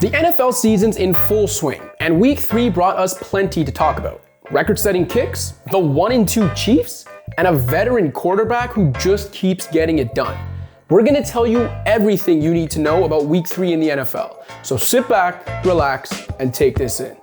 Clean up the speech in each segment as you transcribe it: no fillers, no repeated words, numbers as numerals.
The NFL season's in full swing, and week 3 brought us plenty to talk about. Record-setting kicks, the 1-2 Chiefs, and a veteran quarterback who just keeps getting it done. We're gonna tell you everything you need to know about week 3 in the NFL. So sit back, relax, and take this in.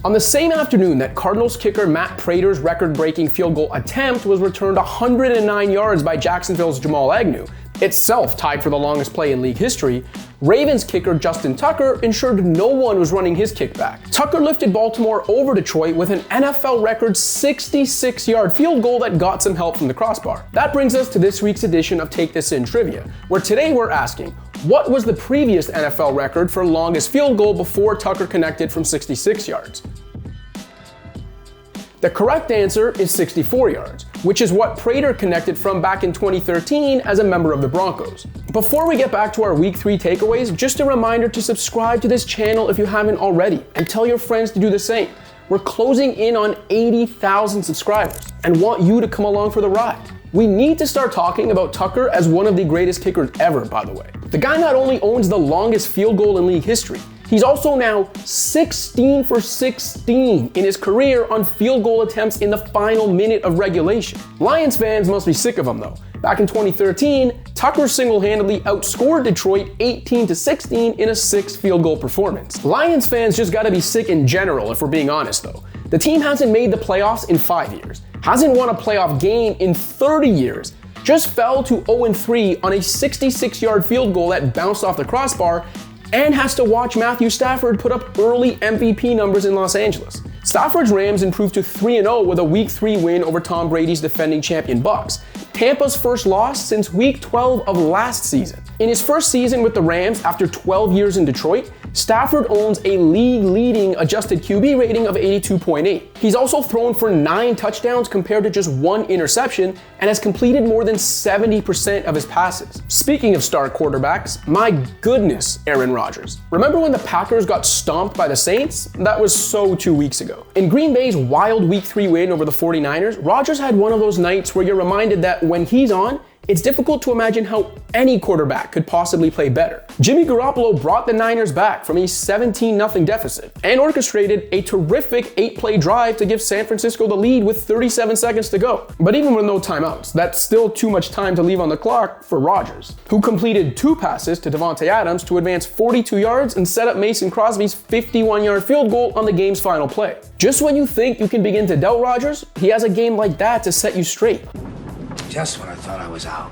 On the same afternoon that Cardinals kicker Matt Prater's record-breaking field goal attempt was returned 109 yards by Jacksonville's Jamal Agnew, itself tied for the longest play in league history, Ravens kicker Justin Tucker ensured no one was running his kickback. Tucker lifted Baltimore over Detroit with an NFL record 66-yard field goal that got some help from the crossbar. That brings us to this week's edition of Take This In Trivia, where today we're asking, what was the previous NFL record for longest field goal before Tucker connected from 66 yards? The correct answer is 64 yards, which is what Prater connected from back in 2013 as a member of the Broncos. Before we get back to our week 3 takeaways, just a reminder to subscribe to this channel if you haven't already, and tell your friends to do the same. We're closing in on 80,000 subscribers and want you to come along for the ride. We need to start talking about Tucker as one of the greatest kickers ever, by the way. The guy not only owns the longest field goal in league history, he's also now 16 for 16 in his career on field goal attempts in the final minute of regulation. Lions fans must be sick of him though. Back in 2013, Tucker single-handedly outscored Detroit 18-16 in a 6 field goal performance. Lions fans just gotta be sick in general if we're being honest though. The team hasn't made the playoffs in 5 years, hasn't won a playoff game in 30 years, just fell to 0-3 on a 66-yard field goal that bounced off the crossbar, and has to watch Matthew Stafford put up early MVP numbers in Los Angeles. Stafford's Rams improved to 3-0 with a week 3 win over Tom Brady's defending champion Bucs, Tampa's first loss since week 12 of last season. In his first season with the Rams after 12 years in Detroit, Stafford owns a league-leading adjusted QB rating of 82.8. He's also thrown for 9 touchdowns compared to just 1 interception and has completed more than 70% of his passes. Speaking of star quarterbacks, my goodness, Aaron Rodgers. Remember when the Packers got stomped by the Saints? That was so 2 weeks ago. In Green Bay's wild week 3 win over the 49ers, Rodgers had one of those nights where you're reminded that when he's on, it's difficult to imagine how any quarterback could possibly play better. Jimmy Garoppolo brought the Niners back from a 17-0 deficit and orchestrated a terrific 8-play drive to give San Francisco the lead with 37 seconds to go. But even with no timeouts, that's still too much time to leave on the clock for Rodgers, who completed 2 passes to Davante Adams to advance 42 yards and set up Mason Crosby's 51-yard field goal on the game's final play. Just when you think you can begin to doubt Rodgers, he has a game like that to set you straight. Just when I thought I was out,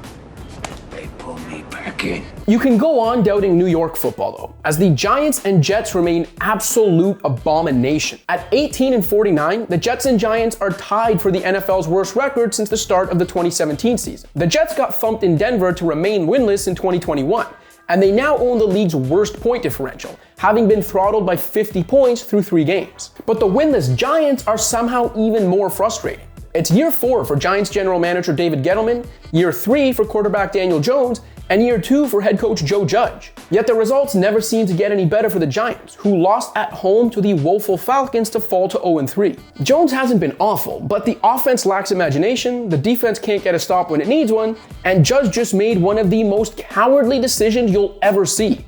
they pulled me back in. You can go on doubting New York football though, as the Giants and Jets remain absolute abomination. At 18-49, the Jets and Giants are tied for the NFL's worst record since the start of the 2017 season. The Jets got thumped in Denver to remain winless in 2021. And they now own the league's worst point differential, having been throttled by 50 points through 3 games. But the winless Giants are somehow even more frustrating. It's year 4 for Giants general manager David Gettleman, year 3 for quarterback Daniel Jones, and year 2 for head coach Joe Judge. Yet the results never seem to get any better for the Giants, who lost at home to the woeful Falcons to fall to 0-3. Jones hasn't been awful, but the offense lacks imagination, the defense can't get a stop when it needs one, and Judge just made one of the most cowardly decisions you'll ever see.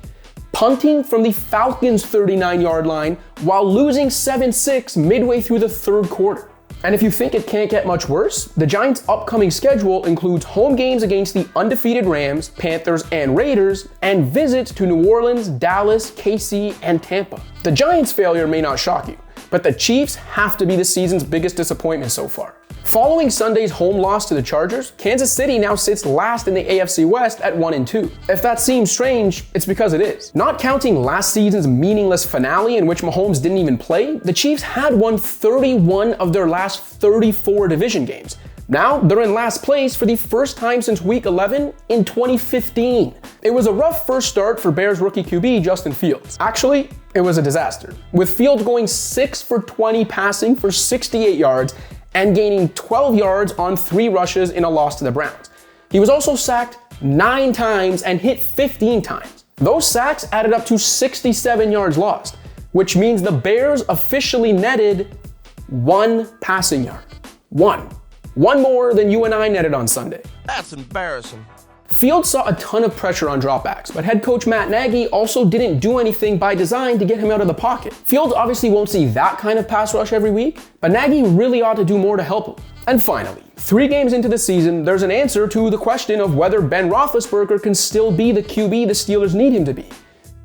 Punting from the Falcons' 39-yard line while losing 7-6 midway through the 3rd quarter. And if you think it can't get much worse, the Giants' upcoming schedule includes home games against the undefeated Rams, Panthers, and Raiders, and visits to New Orleans, Dallas, KC, and Tampa. The Giants' failure may not shock you, but the Chiefs have to be the season's biggest disappointment so far. Following Sunday's home loss to the Chargers, Kansas City now sits last in the AFC West at 1-2. If that seems strange, it's because it is. Not counting last season's meaningless finale in which Mahomes didn't even play, the Chiefs had won 31 of their last 34 division games. Now, they're in last place for the first time since Week 11 in 2015. It was a rough first start for Bears rookie QB Justin Fields. Actually, it was a disaster, with Fields going 6 for 20 passing for 68 yards and gaining 12 yards on 3 rushes in a loss to the Browns. He was also sacked 9 times and hit 15 times. Those sacks added up to 67 yards lost, which means the Bears officially netted 1 passing yard. 1. One more than you and I netted on Sunday. That's embarrassing. Fields saw a ton of pressure on dropbacks, but head coach Matt Nagy also didn't do anything by design to get him out of the pocket. Fields obviously won't see that kind of pass rush every week, but Nagy really ought to do more to help him. And finally, 3 games into the season, there's an answer to the question of whether Ben Roethlisberger can still be the QB the Steelers need him to be.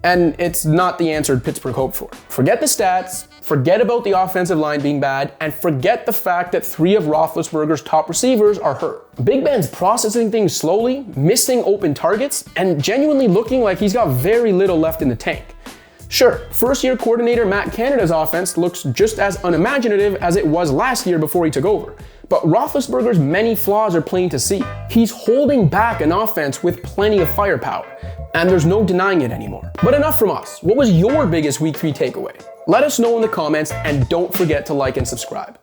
And it's not the answer Pittsburgh hoped for. Forget the stats, forget about the offensive line being bad, and forget the fact that 3 of Roethlisberger's top receivers are hurt. Big Ben's processing things slowly, missing open targets, and genuinely looking like he's got very little left in the tank. Sure, first-year coordinator Matt Canada's offense looks just as unimaginative as it was last year before he took over. But Roethlisberger's many flaws are plain to see. He's holding back an offense with plenty of firepower, and there's no denying it anymore. But enough from us. What was your biggest Week 3 takeaway? Let us know in the comments, and don't forget to like and subscribe.